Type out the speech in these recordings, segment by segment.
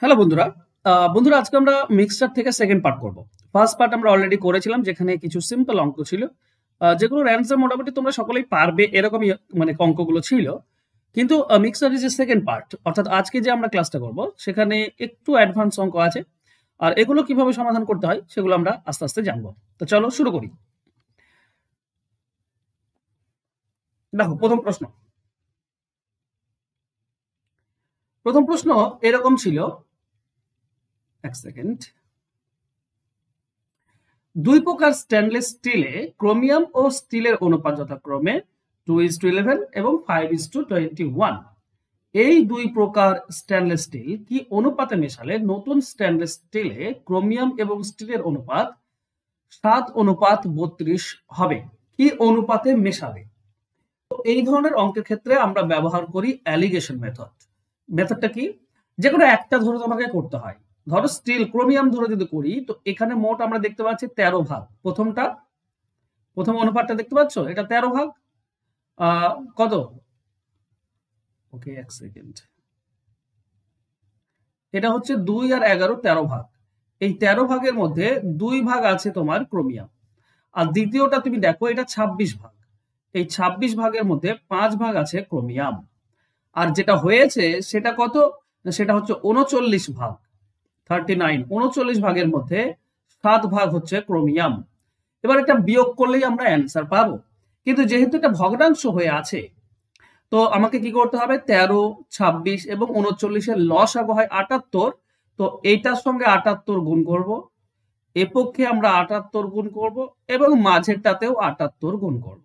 Hello বন্ধুরা। বন্ধুরা, আজকে আমরা মিক্সচার থেকে সেকেন্ড পার্ট করব। ফার্স্ট পার্ট আমরা অলরেডি করেছিলাম, যেখানে কিছু সিম্পল অঙ্ক ছিল, যেগুলোর অ্যান্সার মোটামুটি তোমরা সকলেই পারবে এরকমই মানে অঙ্কগুলো ছিল। কিন্তু mixture is a second part, অর্থাৎ আজকে যে আমরা ক্লাসটা করব সেখানে একটু অ্যাডভান্স অঙ্ক আছে, আর এগুলো কিভাবে সমাধান করতে হয় সেগুলো আমরা আস্তে আস্তে জানবো। তো চলো শুরু করি। দেখো, প্রথম প্রশ্ন এরকম ছিল। এক সেকেন্ড। দুই প্রকার স্টেনলেস স্টিলে ক্রোমিয়াম ও স্টিলের অনুপাত যথাক্রমে 2:11 এবং 5:21। এই দুই প্রকার স্টেনলেস স্টিল কি অনুপাতে মেশালে নতুন স্টেনলেস স্টিলে ক্রোমিয়াম এবং স্টিলের অনুপাত 7:32 হবে? কি অনুপাতে মেশাবে? তো এই ধরনের অঙ্কের ক্ষেত্রে আমরা ব্যবহার করি অ্যালিগেশন মেথড। মেথডটা কি? যে কোনো একটা ধরে তোমাকে করতে হয়। ধরো স্টিল ক্রোমিয়াম ধরে যদি করি, তো এখানে মোট আমরা দেখতে পাচ্ছি 13 ভাগ। প্রথম অনুপাতটা দেখতে পাচ্ছ, এটা 13 ভাগ। কত? ওকে, এক সেকেন্ড। এটা হচ্ছে 2 আর 11, 13 ভাগ। এই 13 ভাগের মধ্যে 2 ভাগ আছে তোমার ক্রোমিয়াম, আর দ্বিতীয়টা তুমি দেখো, এটা 26 ভাগ। এই 26 ভাগের মধ্যে 5 ভাগ আছে ক্রোমিয়াম। আর যেটা হয়েছে সেটা কত? সেটা হচ্ছে 39 ভাগ, 39। 39 ভাগের মধ্যে 7 ভাগ হচ্ছে ক্রোমিয়াম। এবার এটা বিয়োগ করলেই আমরা অ্যান্সার পাবো, কিন্তু যেহেতু এটা ভগ্নাংশ হয়ে আছে, তো আমাকে কি করতে হবে? 13, 26 এবং 39-এর লসাগু হয় 78। তো এইটার সঙ্গে 78 গুণ করব, এ পক্ষে আমরা 78 গুণ করব, এবং মাঝেরটাতেও 78 গুণ করব।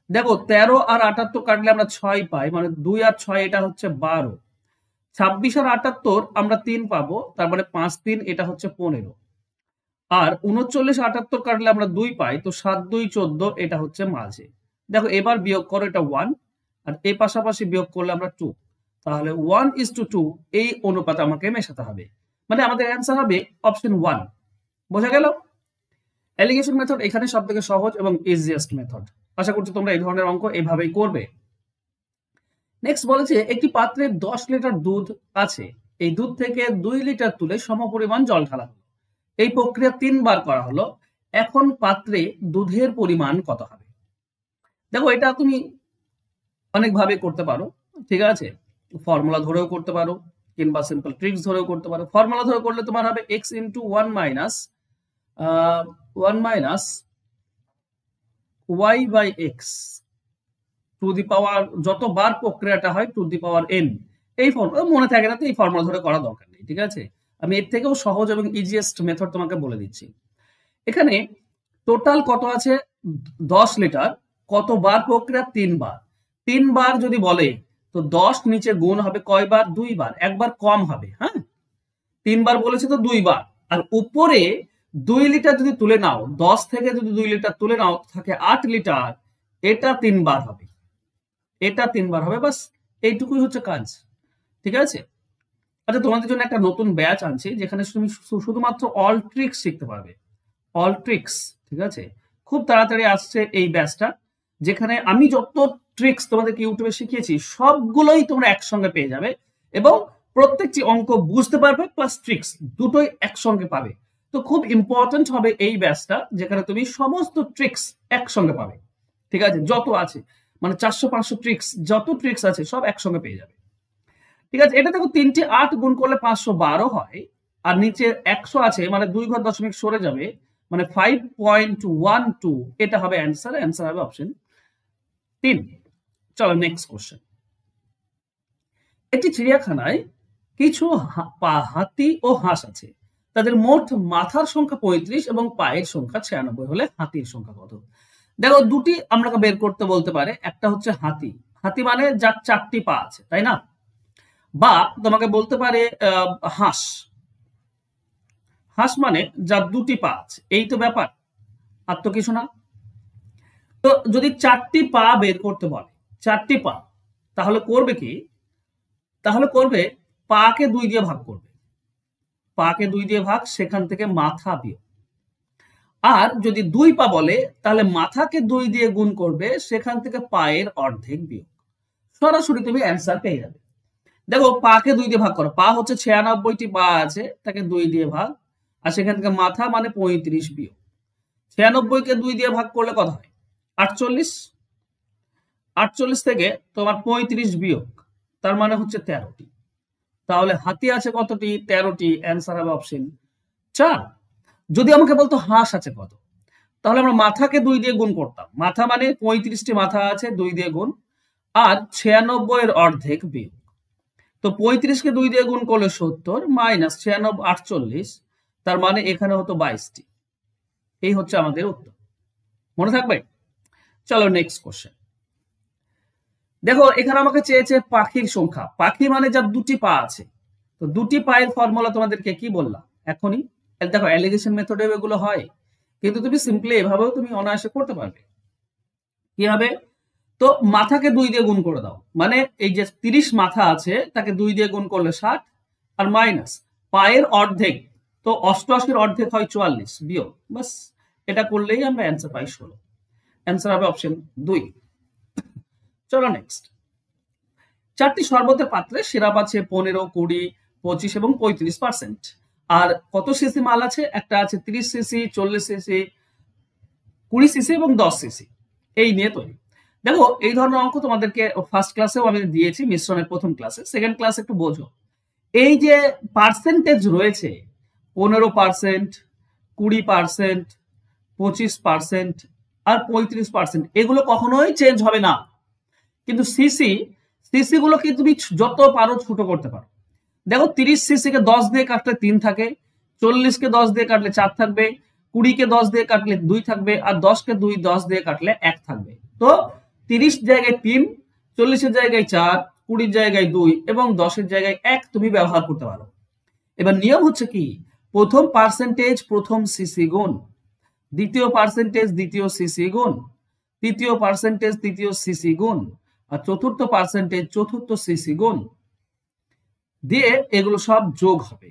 দেখো, 13 আর 78 কাটলে আমরা 6 পাই, মানে 2 আর 6 এটা হচ্ছে 12। 26 আর 78 আমরা 3 পাবো, তার মানে 5 3 এটা হচ্ছে 15। আর 39 78 কাটলে আমরা 2 পাই, তো 7 2 14 এটা হচ্ছে মাঝে। দেখো, এবার বিয়োগ করো, এটা 1, আর এই পাশাপাশি বিয়োগ করলে আমরা 2। তাহলে 1:2 এই অনুপাতে আমাকে মেশাতে হবে, মানে আমাদের অ্যান্সার হবে অপশন 1। বোঝা গেল? অ্যালিগেশন মেথড এখানে সব থেকে সহজ এবং ইজিয়েস্ট মেথড। আশা করছি তোমরা এই ধরনের অঙ্ক এভাবেই করবে। নেক্সট বলেছে, একটি পাত্রে 10 লিটার দুধ আছে। এই দুধ থেকে 2 লিটার তুলে সমপরিমাণ জল ঢালা হলো। এই প্রক্রিয়া 3 বার করা হলো। এখন পাত্রে দুধের পরিমাণ কত হবে? দেখো, এটা তুমি অনেকভাবে করতে পারো, ঠিক আছে? ফর্মুলা ধরেও করতে পারো, কিংবা সিম্পল ট্রিক্স ধরেও করতে পারো। ফর্মুলা ধরে করলে তোমার হবে x into 1 minus y by x to the power, যতবার প্রক্রিয়াটা হয়, টু দি পাওয়ার n। এই ফর্মুলা মনে থাকে না, তো এই ফর্মুলা ধরে করা দরকার নেই, ঠিক আছে? আমি এর থেকেও সহজ এবং ইজিয়েস্ট মেথড তোমাকে বলে দিচ্ছি। এখানে টোটাল কত আছে? 10 লিটার। কতবার প্রক্রিয়া? 3 বার। 3 বার যদি বলে, তো 10 নিচে গুণ হবে কয়বার? 2 বার। একবার কম হবে, হ্যাঁ। 3 বার বলেছে তো 2 বার। আর উপরে 2 লিটার যদি তুলে নাও, 10 থেকে যদি 2 লিটার তুলে নাও, থাকে 8 লিটার। এটা 3 বার হবে, এটা 3 বার হবে, বাস এইটুকুই হচ্ছে কাজ, ঠিক আছে? আচ্ছা, তোমাদের জন্য একটা নতুন ব্যাচ আনছি, যেখানে তুমি শুধুমাত্র অল ট্রিক্স শিখতে পারবে। অল ট্রিক্স, ঠিক আছে? খুব তাড়াতাড়ি আসছে এই ব্যাচটা, যেখানে আমি যত ট্রিক্স তোমাদেরকে ইউটিউবে শিখিয়েছি সবগুলোই তোমরা একসঙ্গে পেয়ে যাবে, এবং প্রত্যেকটি অঙ্ক বুঝতে পারবে, প্লাস ট্রিক্স দুটোই একসঙ্গে পাবে। তো খুব ইম্পর্টেন্ট হবে এই ব্যাচটা, যেখানে তুমি সমস্ত ট্রিক্স একসঙ্গে পাবে, ঠিক আছে? যত আছে, মানে 400-500 ট্রিক্স, যত ট্রিক্স আছে সব একসঙ্গে পেয়ে যাবে, ঠিক আছে? এটা দেখো, 3টে 8 গুণ করলে 512 হয়, আর নিচে 100 আছে, মানে 2 ঘর দশমিক সরে যাবে, মানে 5.12। এটা হবে অ্যান্সার। অ্যান্সার হবে অপশন 3। চলো নেক্সট কোশ্চেন। একটি চিড়িয়াখানায় কিছু হাতি ও হাঁস আছে। তাদের মোট মাথার সংখ্যা 35 এবং পায়ের সংখ্যা 96 হলে হাতির সংখ্যা কত? দেখো, দুটি আমরা বের করতে বলতে পারে। একটা হচ্ছে হাতি, হাতি মানে যার 4টি পা আছে, তাই না? বা তোমাকে বলতে পারে হাঁস, হাঁস মানে যার 2টি পা আছে। এই তো ব্যাপার, আর তো কিছু না। তো যদি 4টি পা বের করতে বলে, 4টি পা, তাহলে করবে কি? তাহলে করবে, পাকে 2 দিয়ে ভাগ করবে। পাকে 2 দিয়ে ভাগ, সেখান থেকে মাথা বিয়োগ। আর যদি 2 পা বলে, তাহলে মাথাকে 2 দিয়ে গুণ করবে, সেখান থেকে পায়ের অর্ধেক বিয়োগ। সরাসরি তুমি অ্যান্সার পেয়ে যাবে। দেখো পাকে 2 দিয়ে ভাগ করো, পা হচ্ছে 96টি পা আছে, তাকে 2 দিয়ে ভাগ, আর সেখান থেকে মাথা মানে 35 বিয়োগ 96 কে 2 দিয়ে ভাগ করলে কত হয়? 48। 48 থেকে তোমার 35 বিয়োগ, তার মানে হচ্ছে 13টি। তাহলে হাতি আছে কতটি? 13টি। অ্যান্সার হবে অপশন 4। যদি আমাকে বলতো হাঁস আছে কত, তাহলে আমরা মাথাকে 2 দিয়ে গুণ করতাম। মাথা মানে 35টি মাথা আছে, 2 দিয়ে গুণ, আর 96 এর অর্ধেক বিয়োগ। তো 35 কে 2 দিয়ে গুণ করলে 70 মাইনাস 96 48, তার মানে এখানে হতো 22টি। এই হচ্ছে আমাদের উত্তর, মনে থাকবে? চলো নেক্সট কোশ্চেন। দেখো এখানে আমাকে চেয়েছে পাখির সংখ্যা। পাখি মানে যার 2টি পা আছে। তো 2টি পায়ের ফর্মুলা তোমাদেরকে কি বললাম এখনই। দেখো অ্যালিগেশন মেথডে এগুলো হয়, কিন্তু তুমি সিম্পলি এভাবেও তুমি অনায়াসে করতে পারবে। কি হবে? তো মাথাকে 2 দিয়ে গুণ করে দাও, মানে এই যে 30 মাথা আছে তাকে 2 দিয়ে গুণ করলে 60, আর মাইনাস পায়ের অর্ধেক, তো 88 এর অর্ধেক হয় 44 বিয়োগ, বাস এটা করলেই আমরা অ্যান্সার পাই 16। অ্যান্সার হবে অপশন 2। চলো নেক্সট। 4টি শরবতের পাত্রে সিরাপ আছে 15, 20, 25 এবং 35%। আর কত সিসি মাল আছে? একটা আছে 30 সিসি, 40 সিসি, 20 সিসি এবং 10 সিসি। এই নিয়ে তৈরি। দেখো এই ধরনের অঙ্ক তোমাদেরকে ফার্স্ট ক্লাসেও আমি দিয়েছি, মিশ্রণের প্রথম ক্লাসে। সেকেন্ড ক্লাসে একটু বোঝো। এই যে পার্সেন্টেজ রয়েছে 15%, 20%, 25% আর 35%, এগুলো কখনোই চেঞ্জ হবে না। কিন্তু সিসি গুলোকে তুমি যত পারো ছোট করতে পারো। দেখো 30 সিসি কে 10 দিয়ে কাটলে 3 থাকে, 40 কে 10 দিয়ে কাটলে 4 থাকবে, 20 কে 10 দিয়ে কাটলে 2 থাকবে, আর 10 কে 10 দিয়ে কাটলে 1 থাকবে। তো 30 জায়গায় 3, 40 এর জায়গায় 4, 20 জায়গায় 2 এবং 10 এর জায়গায় 1 তুমি ব্যবহার করতে পারো। এবার নিয়ম হচ্ছে কি, প্রথম পার্সেন্টেজ প্রথম সিসি গুণ, দ্বিতীয় পার্সেন্টেজ দ্বিতীয় সিসি গুণ, তৃতীয় পার্সেন্টেজ তৃতীয় সিসি গুণ, আর চতুর্থ পার্সেন্টেজ চতুর্থ সিসি গুণ দিয়ে এগুলো সব যোগ হবে।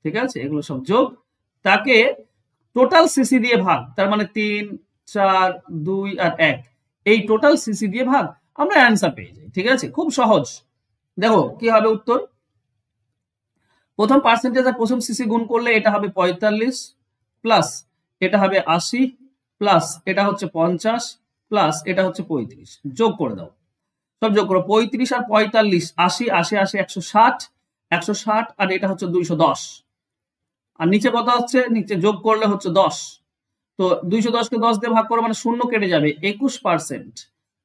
ঠিক আছে, এগুলো সব যোগ, তাকে টোটাল সিসি দিয়ে ভাগ, তার মানে 3, 4, 2 আর 1, এই টোটাল সিসি দিয়ে ভাগ, আমরা অ্যান্সার পেয়ে যাই। ঠিক আছে, খুব সহজ। দেখো কি হবে উত্তর। প্রথম পার্সেন্টেজ আর প্রথম সিসি গুণ করলে এটা হবে 45 প্লাস এটা হবে 80 প্লাস এটা হচ্ছে 50 প্লাস এটা হচ্ছে 35, যোগ করে দাও, সব যোগ করো। 35 আর 45, 80, 80, 80, 160, 160 আর এটা হচ্ছে 210, আর নিচে কত হচ্ছে? নিচে যোগ করলে হচ্ছে 10। তো 210 কে 10 দিয়ে ভাগ করো মানে শূন্য কেটে যাবে, 21%।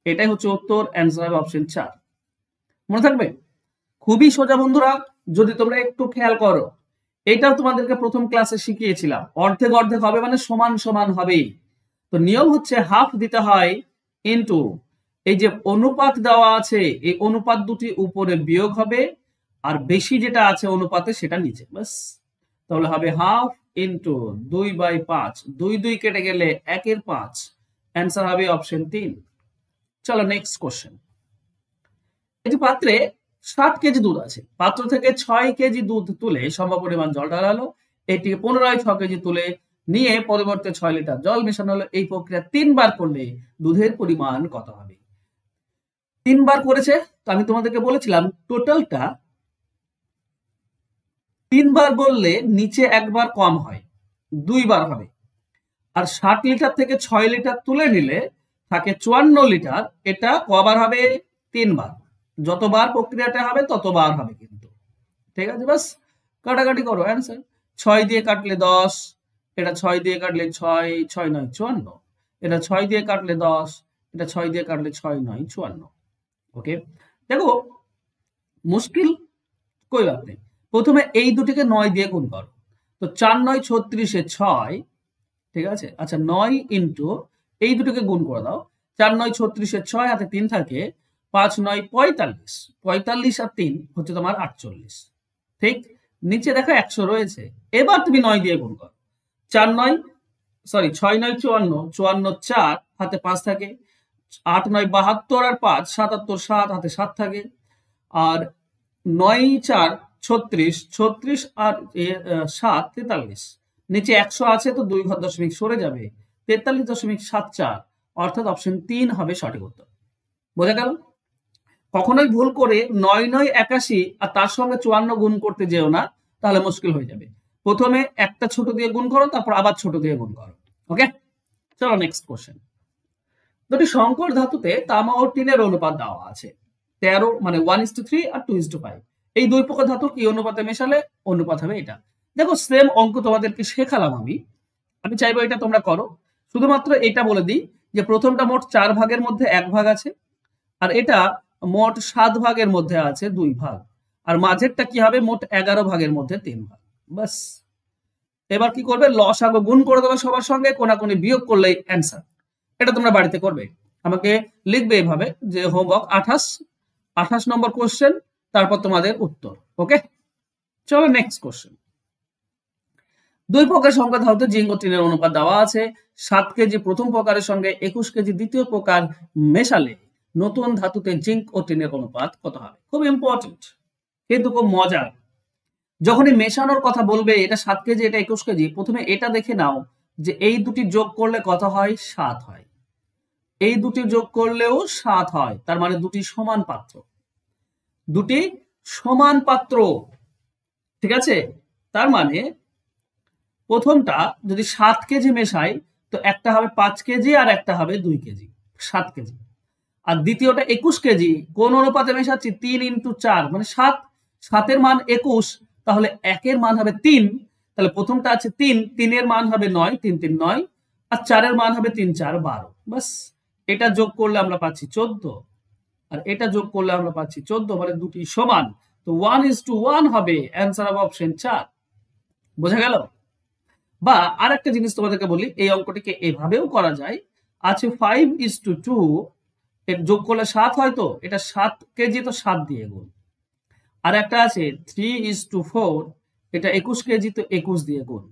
এটাই হচ্ছে উত্তর, অ্যান্সার হবে অপশন 4। মনে থাকবে? খুবই সোজা বন্ধুরা, যদি তোমরা একটু খেয়াল করো। এটাও তোমাদেরকে প্রথম ক্লাসে শিখিয়েছিলাম, অর্ধেক অর্ধেক হবে মানে সমান সমান হবে। তো নিয়ম হচ্ছে হাফ দিতে হয় ইনটু এই যে অনুপাত দেওয়া আছে, এই অনুপাত দুটি উপরে বিয়োগ হবে, আর বেশি যেটা আছে অনুপাতে সেটা নিচে, বাস। তাহলে হবে হাফ ইনটু 2/5, 2 2 কেটে গেলে 1/5, অ্যান্সার হবে অপশন 3। চলো নেক্সট কোশ্চেন। এই পাত্রে 60 কেজি দুধ আছে, পাত্র থেকে 6 কেজি দুধ তুলে সম্ভব পরিমাণ জল ঢালা হলো, এটিকে পুনরায় 6 কেজি তুলে নিয়ে পরিবর্তে 6 লিটার জল মেশানো হলো। এই প্রক্রিয়া 3 বার করলে দুধের পরিমাণ কত হবে? 3 বার করেছে, তো আমি তোমাদেরকে বলেছিলাম টোটালটা 3 বার বললে নিচে একবার কম হয়, 2 বার হবে। আর 60 লিটার থেকে 6 লিটার তুলে নিলে থাকে 54 লিটার, এটা কবার হবে? 3 বার। যতবার প্রক্রিয়াটা হবে ততবার হবে কিন্তু। ঠিক আছে, বাস কাটাকাটি করো, অ্যান্সার 6 দিয়ে কাটলে 10, এটা 6 দিয়ে কাটলে 6, 6 9 54, এটা 6 দিয়ে কাটলে 10, এটা 6 দিয়ে কাটলে 6 9 54। ওকে, দেখো মুশকিল কই বাত নেই। প্রথমে এই দুটিকে 9 দিয়ে গুণ করো, তো 4 9 36 6, ঠিক আছে। আচ্ছা 9 ইন্টু এই দুটোকে গুণ করে দাও, 4 9 36 6, হাতে 3 থাকে, 5 9 45, 45 আর 3 হচ্ছে তোমার 48। ঠিক, নিচে দেখো 100 রয়েছে, এবার তুমি 9 দিয়ে গুণ করো। 6 9 54, 54 4, হাতে 5 থাকে, 8 9 72 আর 5 77, 7 হাতে 7 থাকে, আর 9 4 36, 36 আর 7 43, নিচে 100 আছে তো 2 ঘর দশমিক সরে যাবে, 43.74, অর্থাৎ অপশন 3 হবে সঠিক উত্তর। বোঝা গেল? কখনোই ভুল করে 9×9 = 81 আর তার সঙ্গে 54 গুণ করতে যেও না, তাহলে মুশকিল হয়ে যাবে। প্রথমে একটা ছোট দিয়ে গুণ করো, তারপর আবার ছোট দিয়ে গুণ করো। ওকে, চলো নেক্সট কোশ্চেন। দুটি সংকর ধাতুতে তামা ও টিনের অনুপাত দেওয়া আছে 13, মানে 1:3 আর 2:5। এই দুই প্রকার ধাতু কি অনুপাতে মেশালে অনুপাত হবে এটা। দেখো সেম অঙ্ক তোমাদেরকে শেখালাম আমি চাইবো এটা তোমরা করো। শুধুমাত্র এটা বলে দিই যে প্রথমটা মোট 4 ভাগের মধ্যে 1 ভাগ আছে, আর এটা মোট 7 ভাগের মধ্যে আছে 2 ভাগ, আর মাঝেরটা কি হবে মোট 11 ভাগের মধ্যে 3 ভাগ। বাস, এবার কি করবে, লসাগু গুণ করে দেবে সবার সঙ্গে, কোনাকুনি বিয়োগ করলেই অ্যান্সার। এটা তোমরা বাড়িতে করবে, আমাকে লিখবে এভাবে যে হোমওয়ার্ক 28 নম্বর কোশ্চেন, তারপর তোমাদের উত্তর। ওকে, চলো নেক্সট কোশ্চেন। দুই প্রকার সংখ্যা ধাতুতে জিঙ্ক ও টিনের অনুপাত দেওয়া আছে 7 কেজি প্রথম প্রকারের সঙ্গে 21 কেজি দ্বিতীয় প্রকার মেশালে নতুন ধাতুতে জিঙ্ক ও টিনের অনুপাত কত হবে। খুব ইম্পর্টেন্ট কিন্তু খুব মজার। যখনই মেশানোর কথা বলবে, এটা 7 কেজি এটা 21 কেজি, প্রথমে এটা দেখে নাও যে এই দুটি যোগ করলে কত হয়, 7 হয়। এই দুটি যোগ করলেও 7 হয়, তার মানে দুটি সমান পাত্র, দুটি সমান পাত্র। ঠিক আছে, তার মানে প্রথমটা যদি 7 কেজি মেশাই, তো একটা হবে 5 কেজি আর একটা হবে 2 কেজি, 7 কেজি। আর দ্বিতীয়টা 21 কেজি, কোন অনুপাতে মেশাচ্ছি, 3×4, মানে 7 এর মান 21, তাহলে 1 এর মান হবে 3, তাহলে প্রথমটা আছে 3 এর মান হবে 9, 3 3 9, আর 4 এর মান হবে 3 4 12। বাস, এটা যোগ করলে আমরা পাচ্ছি 14, আর এটা যোগ করলে আমরা পাচ্ছি 14, মানে দুটি সমান, তো 1:1 হবে অ্যান্সার হবে অপশন 4। বোঝা গেল? বা আরেকটা জিনিস তোমাদেরকে বলি, এই অঙ্কটিকে এভাবেও করা যায়, আছে 5:2, এর যোগ করলে 7 হয়, তো এটা 7 কেজি, তো 7 দিয়ে গুণ। আর একটা আছে 3:4, এটা 21 কেজি, তো 21 দিয়ে গুণ।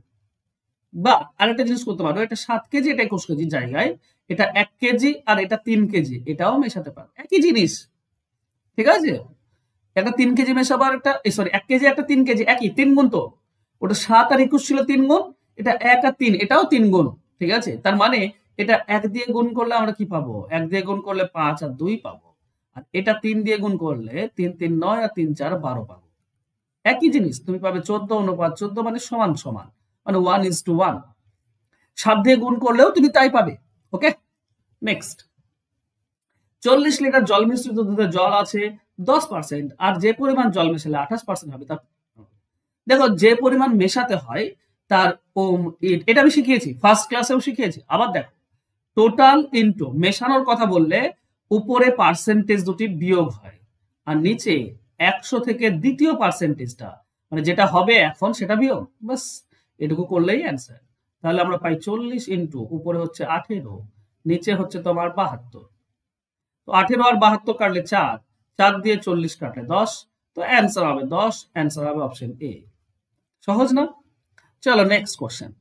বা আরেকটা জিনিস করতে পারো, এটা 7 কেজি এটা 21 কেজি জায়গায় এটা 1 কেজি আর এটা 3 কেজি, এটাও মেশাতে পারো, একই জিনিস। ঠিক আছে, একটা 3 কেজি মেশাবার, একটা 1 কেজি একটা 3 কেজি, একই 3 গুণ, তো ওটা 7 আর 21 ছিল 3 গুণ, এটা 1 আর 3 এটাও 3 গুণ। ঠিক আছে, তার মানে এটা 1 দিয়ে গুণ করলে আমরা কি পাবো, 1 দিয়ে গুণ করলে 5 আর 2 পাবো, আর এটা 3 দিয়ে গুণ করলে 3 3 9 আর 3 4 12 পাবো। একই জিনিস তুমি পাবে 14:14, মানে সমান সমান, মানে 1:1। 7 দিয়ে গুণ করলেও তুমি তাই পাবে। ওকে, নেক্সট। 40 লিটার জল মিশ্রিত দুধে জল আছে 10%, আর যে পরিমাণ জল মেশালে 28% হবে। তার দেখো, যে পরিমাণ মেশাতে হয় তার এটা আমি শিখিয়েছি, ফার্স্ট ক্লাসেও শিখিয়েছি। আবার দেখো, টোটাল ইনটু মেশানোর কথা বললে উপরে পার্সেন্টেজ দুটি বিয়োগ হয়, আর নিচে 100 থেকে দ্বিতীয় পার্সেন্টেজটা, মানে যেটা হবে এখন সেটা বিয়োগ। বাস, এটুকু করলেই অ্যান্সার। তাহলে আমরা পাই 40 ইনটু উপরে হচ্ছে 18, নিচে হচ্ছে তোমার 72। তো 18 আর 72 কাটলে 4, 4 দিয়ে 40 কাটলে 10, তো অ্যান্সার হবে 10, অ্যান্সার হবে অপশন এ। সহজ না? চলো নেক্সট কোশ্চেন।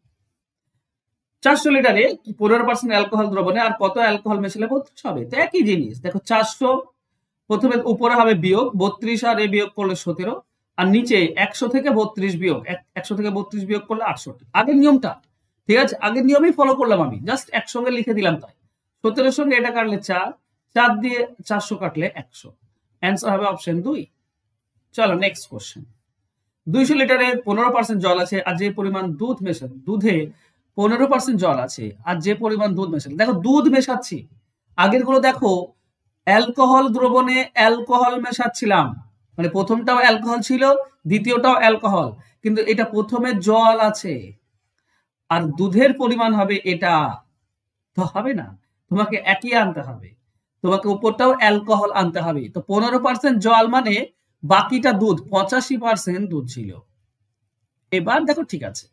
400 লিটারে 15% অ্যালকোহল দ্রবণে আর কত অ্যালকোহল মেশালে 32 হবে। তো একই জিনিস, দেখো 400 প্রথমে উপরে হবে বিয়োগ 32, আর এ বিয়োগ করলে 17, আর নিচে 100 থেকে 32 বিয়োগ, 100 থেকে 32 বিয়োগ করলে 68। আগের নিয়মটা, ঠিক আছে, আগের নিয়মেই ফলো করলাম আমি, জাস্ট একসঙ্গে লিখে দিলাম। তাই 17 সঙ্গে এটা কাটলে 4, 4 দিয়ে 400 কাটলে 100, অ্যান্সার হবে অপশন 2। চলো নেক্সট কোশ্চেন। 200 লিটারে 15% জল আছে আর যে পরিমাণ দুধ মেশানো, দুধে 15% জল আছে আর যে পরিমাণ দুধ মেশানো, দেখো দুধ মেশাচ্ছি, আগের গুলো দেখো অ্যালকোহল দ্রবণে অ্যালকোহল মেশাচ্ছিলাম, মানে প্রথমটাও অ্যালকোহল ছিল, দ্বিতীয়টাও অ্যালকোহল, কিন্তু এটা প্রথমে জল আছে আর দুধের পরিমাণ হবে এটা, তো হবে না, তোমাকে একই আনতে হবে, তোমাকে উপরটাও অ্যালকোহল আনতে হবে। তো 15% জল মানে বাকিটা দুধ, 85% দুধ ছিল। এবার দেখো ঠিক আছে,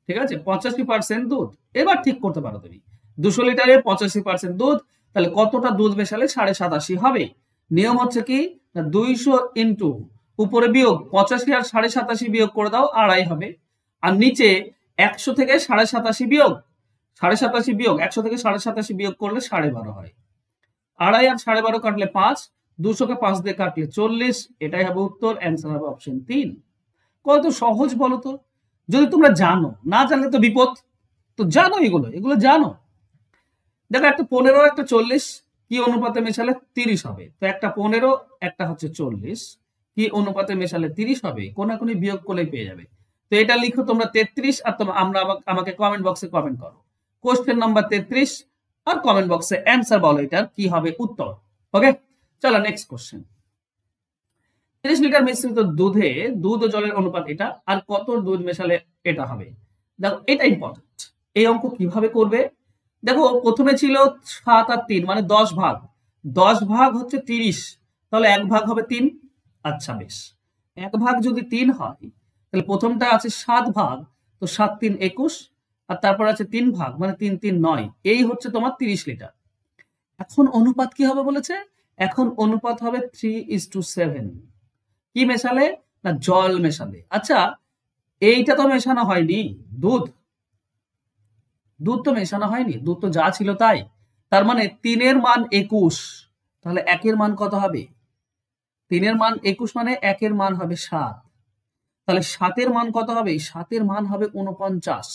ঠিক আছে, 85% দুধ, এবার ঠিক করতে পারো তুমি। 200 লিটারে 85% দুধ, তাহলে কতটা দুধ মেশালে 87.5 হবে। নিয়ম হচ্ছে কি, 200 ইন্টু উপরে বিয়োগ 85 আর 87.5 বিয়োগ করে দাও, 2.5 হবে, আর নিচে 100 থেকে 87.5 বিয়োগ 87.5 বিয়োগ 100 থেকে 87.5 বিয়োগ করলে 12.5 হয়। 2.5 আর 12.5 কাটলে 5, 200 কে 5 দিয়ে কাটলে 40, এটাই হবে উত্তর, অ্যান্সার হবে অপশন 3। কত সহজ বলো তো, যদি তোমরা জানো, না জানলে তো বিপদ, তো জানো, এগুলো জানো। দেখো একটা 15 একটা 40, কি অনুপাতে মেশালে 30 হবে? তো একটা 15, একটা হচ্ছে 40। কি অনুপাতে মেশালে 30 হবে? কোনাকুনি বিয়োগ করলেই পেয়ে যাবে। তো এটা লিখো তোমরা 33, আর আমাকে কমেন্ট বক্সে কমেন্ট করো কোশ্চেন নাম্বার 33, আর কমেন্ট বক্সে অ্যান্সার বলো এটার কি হবে উত্তর। ওকে, চলো নেক্সট কোশ্চেন। 30 লিটার মিশ্রিত দুধে দুধ ও জলের অনুপাত এটা, আর কত দুধ মেশালে এটা হবে? দেখো এটা ইম্পর্টেন্ট। এই অঙ্ক কিভাবে করবে? দেখো প্রথমে ছিল 7 আর 3 মানে 10 ভাগ। 10 ভাগ হচ্ছে 30, তাহলে 1 ভাগ হবে 3। আচ্ছা বেশ, 1 ভাগ যদি 3 হয় তাহলে প্রথমটা আছে 7 ভাগ, তো 7 3 21, আর তারপর আছে 3 ভাগ মানে 3 3 9। এই হচ্ছে তোমার 30 লিটার। এখন অনুপাত কি হবে বলেছে? এখন অনুপাত হবে 3:7। কি মেশালে? না জল মেশালে। আচ্ছা এইটা তো মেশানো হয়নি, দুধ দুধ তো মেশানো হয়নি, দুধ তো যা ছিল তাই। তার মানে 3 এর মান 21, তাহলে 1 এর মান কত হবে? 3 এর মান 21 মানে 1 এর মান হবে 7। তাহলে 7 এর মান কত হবে? 7 এর মান হবে 49।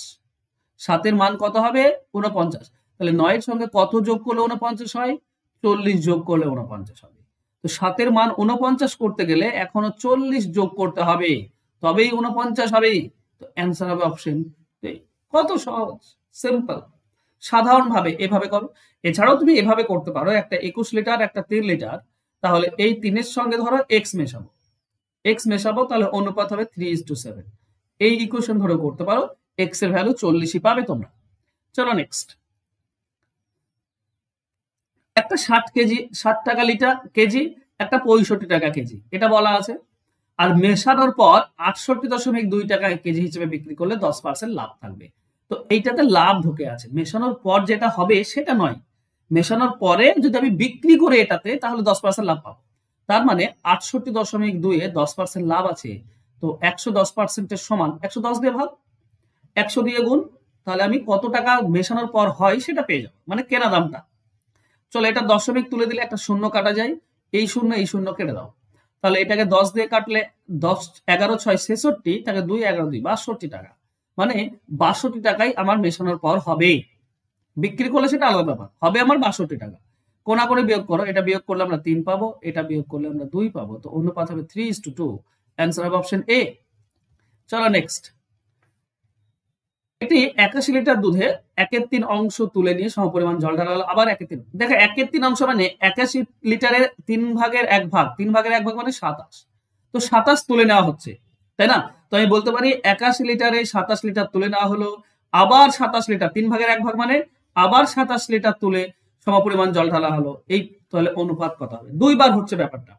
7 এর মান কত হবে? 49। তাহলে 9 এর সঙ্গে কত যোগ করলে 49 হয়? 40 যোগ করলে 49 হবে। তো 7 এর মান 49 করতে গেলে এখনো 40 যোগ করতে হবে, তবেই 49 হবে। তো অ্যান্সার হবে অপশন এ। কত সহজ, সিম্পল। সাধারণভাবে এভাবে করো। এছাড়াও তুমি এভাবে করতে পারো, একটা 21 লিটার একটা 3 লিটার, তাহলে এই 3 এর সঙ্গে ধরো x মেশাবো, তাহলে অনুপাত হবে 3:7। এই ইকুয়েশন ধরে করতে পারো, x এর ভ্যালু 40ই পাবে তোমরা। চলো নেক্সট। একটা 60 কেজি 60 টাকা লিটার কেজি, একটা 65 টাকা কেজি, এটা বলা আছে। আর মেশানোর পর 68.2 টাকা কেজি হিসেবে বিক্রি করলে 10% লাভ থাকবে। তো এইটাতে লাভ ঢুকে আছে, মেশানোর পর যেটা হবে সেটা নয়, মেশানোর পরে যদি আমি বিক্রি করে এটাতে তাহলে 10% লাভ পাবো। তার মানে 68.2 এ 10% লাভ আছে। তো 110% এর সমান 110 দিয়ে ভাগ, 100 দিয়ে গুণ, তাহলে আমি কত টাকা মেশানোর পর হয় সেটা পেয়ে যাবো, মানে কেনা দামটা। চলো এটা দশমিক তুলে দিলে একটা শূন্য কাটা যায়, এই শূন্য কেটে দাও। তাহলে এটাকে 10 দিয়ে কাটলে 10 11 6 66, তাকে 2 11 2 62 টাকা, মানে 62 টাকাই আমার মেশানোর পর হবে। বিক্রি করলে সেটা আলাদা ব্যাপার, হবে আমার 62 টাকা। কোনাকুনি বিয়োগ করো, এটা বিয়োগ করলে আমরা 3 পাবো, এটা বিয়োগ করলে আমরা 2 পাবো। তো অনুপাত হবে 3:2। অ্যান্সার হবে অপশন এ। চলো নেক্সট। একটি 81 লিটার দুধে 1/3 অংশ তুলে নিয়ে সমপরিমাণ জল ঢালা হলো, আবার 1/3। দেখো 1/3 অংশ মানে 81 লিটারের 3 ভাগের 1 ভাগ, 3 ভাগের 1 ভাগ মানে 27। তো 27 তুলে নেওয়া হচ্ছে, তাই না? তো আমি বলতে পারি 81 লিটারে 27 লিটার তুলে নেওয়া হলো, আবার 27 লিটার, 3 ভাগের 1 ভাগ মানে আবার 27 লিটার তুলে সমপরিমাণ জল ঢালা হলো। এই তাহলে অনুপাত কত হবে? 2 বার হচ্ছে ব্যাপারটা,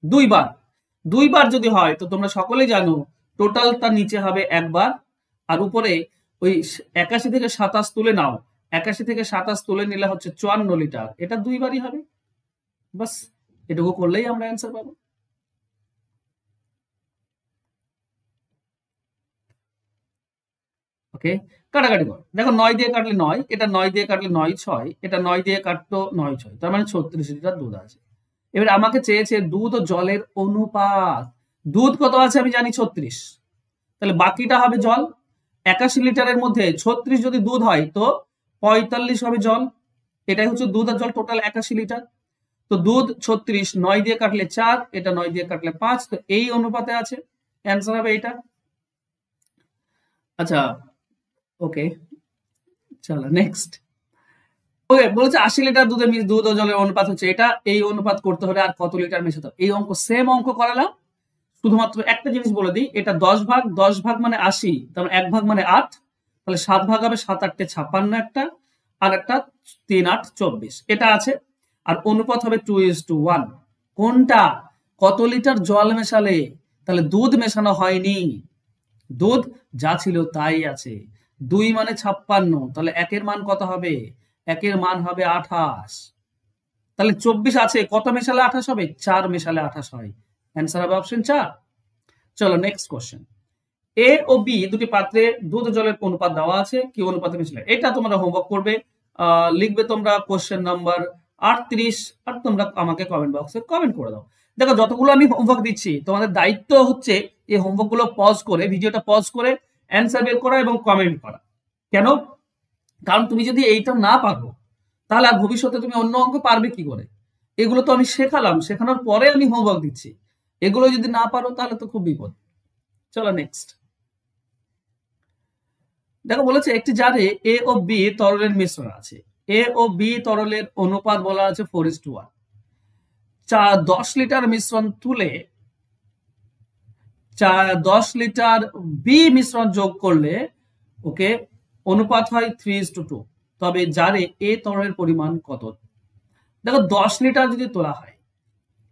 2 বার যদি হয় তো তোমরা সকলেই জানো টোটাল তার নিচে হবে 1 বার, আর উপরে ওই 81 থেকে 27 তুলে নাও, 81 থেকে 27 তুলে নিলে হচ্ছে 54 লিটার, এটা 2 বারই হবে। বাস এটুকু করলেই আমরা অ্যান্সার পাবো। ওকে, কাটাকাটি করো। দেখো 9 দিয়ে কাটলে 9, এটা 9 দিয়ে কাটলে 9 6, এটা 9 দিয়ে কাটতো 9 6, তার মানে 36 লিটার দুধ আছে। এবার আমাকে চেয়েছে দুধ ও জলের অনুপাত। দুধ কত আছে আমি জানি 36, তাহলে বাকিটা হবে জল। 81 লিটারের মধ্যে 36 যদি দুধ হয় তো 45 হবে জল। এটাই হচ্ছে দুধ আর জল, টোটাল 81 লিটার। তো দুধ 36, 9 দিয়ে কাটলে 4, এটা 9 দিয়ে কাটলে 5, তো এই অনুপাতে আছে, অ্যান্সার হবে এটা। আচ্ছা ওকে, চলো নেক্সট। ওকে, বলেছে 80 লিটার দুধ ও জলের অনুপাত হচ্ছে এটা, এই অনুপাত করতে হলে আর কত লিটার মেশাতে হবে? এই অঙ্ক সেম অঙ্ক করালাম, শুধুমাত্র একটা জিনিস বলে দিই, এটা 10 ভাগ, 10 ভাগ মানে 80, তারপর 1 ভাগ মানে 8, তাহলে 7 ভাগ হবে 7 8 56 একটা, আর একটা 3 8 24, এটা আছে। আর অনুপাত হবে 2:1। কোনটা? কত লিটার জল মেশালে? তাহলে দুধ মেশানো হয়নি, দুধ যা ছিল তাই আছে। 2 মানে 56, তাহলে 1 এর মান কত হবে? 1 এর মান হবে 28। তাহলে 24 আছে, কত মেশালে 28 হবে? 4 মেশালে 28 হয়। অ্যান্সার হবে অপশন 4। চলো নেক্সট কোশ্চেন। এ ও বি দুটি পাত্রে দুধ ও জলের অনুপাত দেওয়া আছে, কি অনুপাতে মেশালে? এটা তোমরা হোমওয়ার্ক করবে, লিখবে তোমরা কোশ্চেন নাম্বার 38, আর তোমরা আমাকে কমেন্ট বক্সে কমেন্ট করে দাও। দেখো যতগুলো আমি হোমওয়ার্ক দিচ্ছি তোমাদের দায়িত্ব হচ্ছে এই হোমওয়ার্ক গুলো পজ করে, ভিডিওটা পজ করে অ্যান্সার বের করা এবং কমেন্ট করা। কেন? কারণ তুমি যদি এইটা না পারো তাহলে আর ভবিষ্যতে তুমি অন্য অঙ্ক পারবে কি করে? এগুলো তো আমি শেখালাম, শেখানোর পরে আমি হোমওয়ার্ক দিচ্ছি, এগুলো যদি না পারো তাহলে তো খুব বিপদ। চলো নেক্সট। দেখো বলেছে একটি জারে এ ও বি তরলের মিশ্রণ আছে, এ ও বি তরলের অনুপাত বলা আছে 4:1। 10 লিটার মিশ্রণ তুলে 10 লিটার বি মিশ্রণ যোগ করলে ওকে অনুপাত হয় 3:2। তবে জারে এ তরলের পরিমাণ কত? দেখো 10 লিটার যদি তোলা হয়,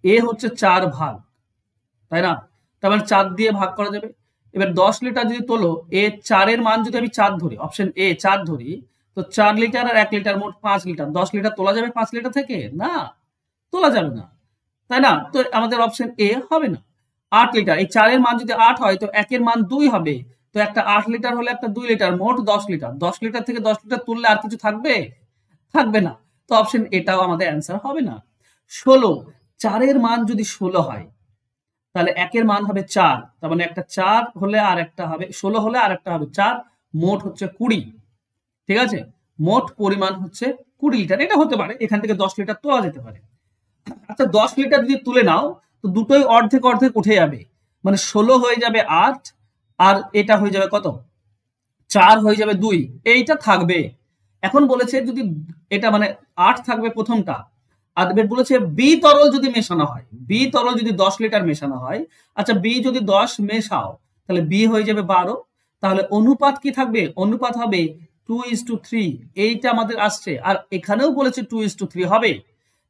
এ হচ্ছে 4 ভাগ, তাই না? তার মানে 4 দিয়ে ভাগ করা যাবে। এবার 10 লিটার যদি তোলো, এ 4 এর মান যদি আমি 4 ধরি, অপশন এ 4 ধরি, তো 4 লিটার আর 1 লিটার মোট 5 লিটার। 10 লিটার তোলা যাবে 5 লিটার থেকে? না, তোলা যাবে না, তাই না? তো আমাদের অপশন এ হবে না। 8 লিটার, এই 4 এর মান যদি 8 হয় তো 1 এর মান 2 হবে, তো একটা 8 লিটার হলে একটা 2 লিটার, মোট 10 লিটার। 10 লিটার থেকে 10 লিটার তুললে আর কিছু থাকবে? থাকবে না। তো অপশন এটাও আমাদের অ্যান্সার হবে না। 16, 4 এর মান যদি 16 হয় তাহলে 1 এর মান হবে 4, তার মানে একটা 4 হলে আর একটা হবে 16 হলে আর একটা হবে 4, মোট হচ্ছে 20। ঠিক আছে, মোট পরিমাণ হচ্ছে 20 লিটার। এটা হতে পারে এখান থেকে 10 লিটার তোলা যেতে পারে। আচ্ছা 10 লিটার যদি তুলে নাও তো দুটোই অর্ধেক অর্ধেক উঠে যাবে, মানে 16 হয়ে যাবে 8 আর এটা হয়ে যাবে কত? 4 হয়ে যাবে 2, এইটা থাকবে। এখন বলেছে যদি এটা মানে 8 থাকবে প্রথমটা, আর বলেছে বি তরল যদি মেশানো হয়, বি তরল যদি 10 লিটার মেশানো হয়, আচ্ছা বি যদি 10 মেশাও তাহলে বি হয়ে যাবে 12, তাহলে অনুপাত কি থাকবে? অনুপাত হবে 2:3। এইটা আমাদের আসছে, আর এখানেও বলেছে 2:3 হবে,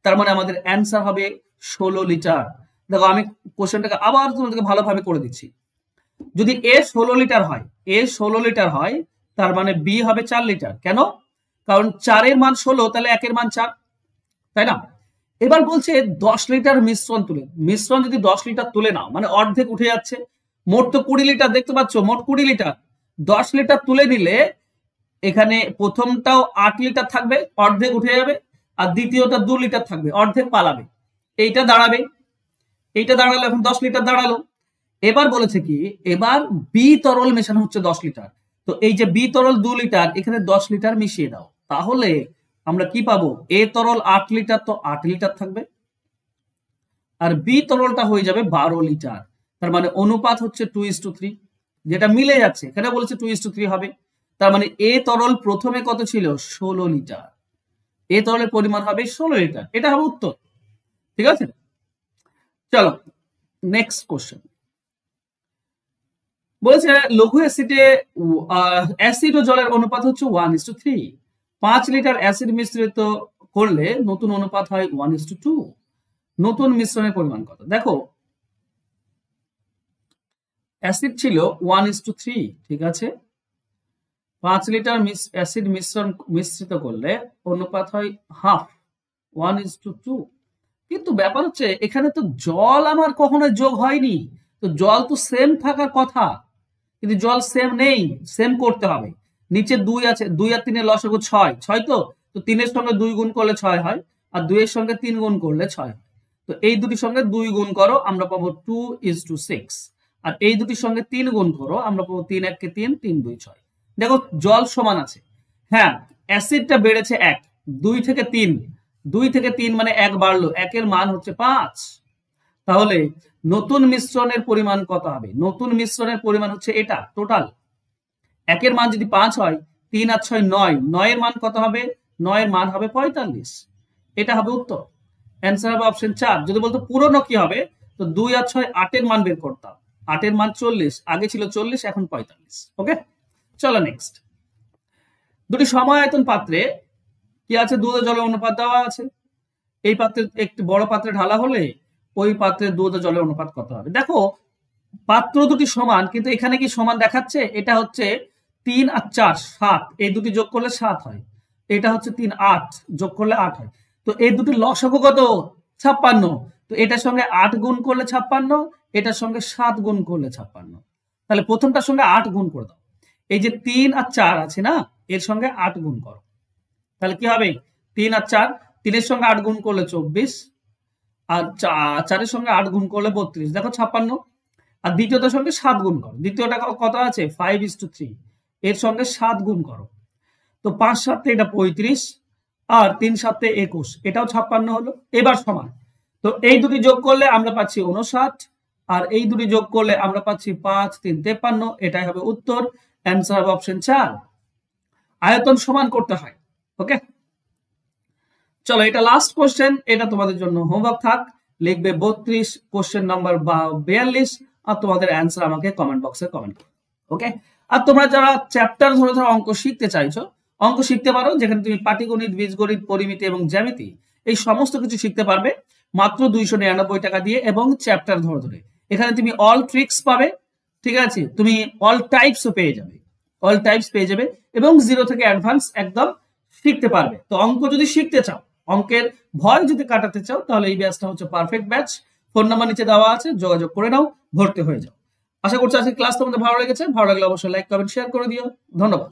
তার মানে আমাদের অ্যান্সার হবে 16 লিটার। দেখো আমি কোশ্চেনটাকে আবার তোমাদেরকে ভালোভাবে করে দিচ্ছি। যদি এ 16 লিটার হয়, এ 16 লিটার হয়, তার মানে বি হবে 4 লিটার। কেন? কারণ 4 এর মান 16, তাহলে 1 এর মান 4, তাই না? এবার বলছে 10 লিটার মিশ্রণ তুলে, মিশ্রণ যদি 10 লিটার তুলে নাও মানে অর্ধেক উঠে যাচ্ছে, মোট তো 20 লিটার, দেখতে পাচ্ছ মোট 20 লিটার। 10 লিটার তুলে নিলে এখানে প্রথমটাও 8 লিটার থাকবে, অর্ধেক উঠে যাবে, আর দ্বিতীয়টা 2 লিটার থাকবে, অর্ধেক পালাবে। এইটা দাঁড়াবে, এইটা দাঁড়ালো, এখন 10 লিটার দাঁড়ালো। এবার বলেছে কি, এবার বি তরল মেশানো হচ্ছে 10 লিটার, তো এই যে বি তরল 2 লিটার, এখানে 10 লিটার মিশিয়ে দাও, তাহলে আমরা কি পাবো? এ তরল 8 লিটার, তো 8 লিটার থাকবে, আর বি তরলটা হয়ে যাবে 12 লিটার। তার মানে অনুপাত হচ্ছে 2:3, যেটা মিলে যাচ্ছে, এখানে বলেছে 2:3 হবে। তার মানে এ তরল প্রথমে কত ছিল? 16 লিটার। এ তরলের পরিমাণ হবে 16 লিটার, এটা হবে উত্তর। ঠিক আছে, চলো নেক্সট কোশ্চেন। বলেছে লঘু অ্যাসিডে অ্যাসিড ও জলের অনুপাত হচ্ছে 1:3। 5 লিটার অ্যাসিড মিশ্রিত করলে নতুন অনুপাত হয় 1:2। নতুন মিশ্রণের পরিমাণ কত? দেখো অ্যাসিড ছিল 1:3, ঠিক আছে, 5 লিটার অ্যাসিড মিশ্রিত করলে অনুপাত হয় হাফ, 1:2। কিন্তু ব্যাপার হচ্ছে এখানে তো জল আমার কখনো যোগ হয়নি, তো জল তো সেম থাকার কথা, কিন্তু জল সেম নেই, সেম করতে হবে। নিচে 2 আছে, 2 আর 3 এর লসাগু 6, 6 তো 3 এর সঙ্গে 2 গুণ করলে 6 হয়, আর 2 এর সঙ্গে 3 গুণ করলে 6 হয়। তো এই দুটির সঙ্গে 2 গুণ করো, আমরা পাবো 2:6, আর এই দুটির সঙ্গে 3 গুণ করো, আমরা পাবো 3 1 কে 3, 3 2 6। দেখো জল সমান আছে, হ্যাঁ অ্যাসিডটা বেড়েছে 1, 2 থেকে 3, 2 থেকে 3 মানে 1 বাড়লো, 1 এর মান হচ্ছে 5। তাহলে নতুন মিশ্রণের পরিমাণ কত হবে? নতুন মিশ্রণের পরিমাণ হচ্ছে এটা টোটাল, 1 এর মান যদি 5 হয়, 3 আর 6 9, 9 এর মান কত হবে? 9 এর মান হবে 45। এটা হবে উত্তর, অ্যান্সার হবে অপশন 4। যদি বলতো পুরনো কি হবে, তো 2 আর 6 8 এর মান বের করতাম, 8 এর মান 40, আগে ছিল 40 এখন 45। ওকে, চলো নেক্সট। দুটি সমায়তন পাত্রে কি আছে? দুধ ও জলের অনুপাত দেওয়া আছে। এই পাত্রে একটি বড় পাত্রে ঢালা হলে ওই পাত্রে দুধ ও জলের অনুপাত কত হবে? দেখো পাত্র দুটি সমান, কিন্তু এখানে কি সমান দেখাচ্ছে? এটা হচ্ছে 3 আর 4 7, এই দুটি যোগ করলে 7 হয়, এটা হচ্ছে 3 8, যোগ করলে 8 হয়। তো এই দুটি লসাগু কত? 56। তো এটার সঙ্গে 8 গুণ করলে 56, এটার সঙ্গে 7 গুণ করলে 56। তাহলে প্রথমটার সঙ্গে 8 গুণ করে দাও, এই যে 3 আর 4 আছে না, এর সঙ্গে 8 গুণ করো, তাহলে কি হবে? 3 আর 4, 3 এর সঙ্গে 8 গুণ করলে 24, আর 4 এর সঙ্গে 8 গুণ করলে 32, দেখো 56। আর দ্বিতীয়টার সঙ্গে 7 গুণ করো, দ্বিতীয়টা কত আছে? 5:3, এর সঙ্গে 7 গুণ করো, তো 5 7 এটা 35, আর 3 7 21, এটাও 56 হলো। এবার সমান, তো এই দুটি যোগ করলে আমরা পাচ্ছি 59, আর এই দুটি যোগ করলে আমরা পাচ্ছি 5 3 53। এটাই হবে উত্তর, অ্যান্সার হবে অপশন 4। আয়তন সমান করতে হয়। ওকে, চলো এটা লাস্ট কোশ্চেন, এটা তোমাদের জন্য হোমওয়ার্ক থাক। লিখবে 32 কোশ্চেন নাম্বার 42, আর তোমাদের অ্যান্সার আমাকে কমেন্ট বক্সে কমেন্ট করো। ওকে, আর তোমরা যারা চ্যাপ্টার ধরে ধরে অঙ্ক শিখতে চাইছো, অঙ্ক শিখতে পারো, যেখানে তুমি পাটিগণিত, বীজগণিত, পরিমিতি এবং জ্যামিতি এই সমস্ত কিছু শিখতে পারবে মাত্র 299 টাকা দিয়ে, এবং চ্যাপ্টার ধরে ধরে। এখানে তুমি অল ট্রিক্স পাবে, ঠিক আছে, তুমি অল টাইপসও পেয়ে যাবে, অল টাইপস পেয়ে যাবে, এবং 0 থেকে অ্যাডভান্স একদম শিখতে পারবে। তো অঙ্ক যদি শিখতে চাও, অঙ্কের ভয় যদি কাটাতে চাও, তাহলে এই ব্যাচটা হচ্ছে পারফেক্ট ব্যাচ। ফোন নাম্বার নিচে দেওয়া আছে, যোগাযোগ করে নাও, ভর্তি হয়ে যাও। আশা করছি আজকে ক্লাস তোমাদের ভালো লেগেছে। ভালো লাগলে অবশ্যই লাইক কমেন্ট শেয়ার করে দিও। ধন্যবাদ।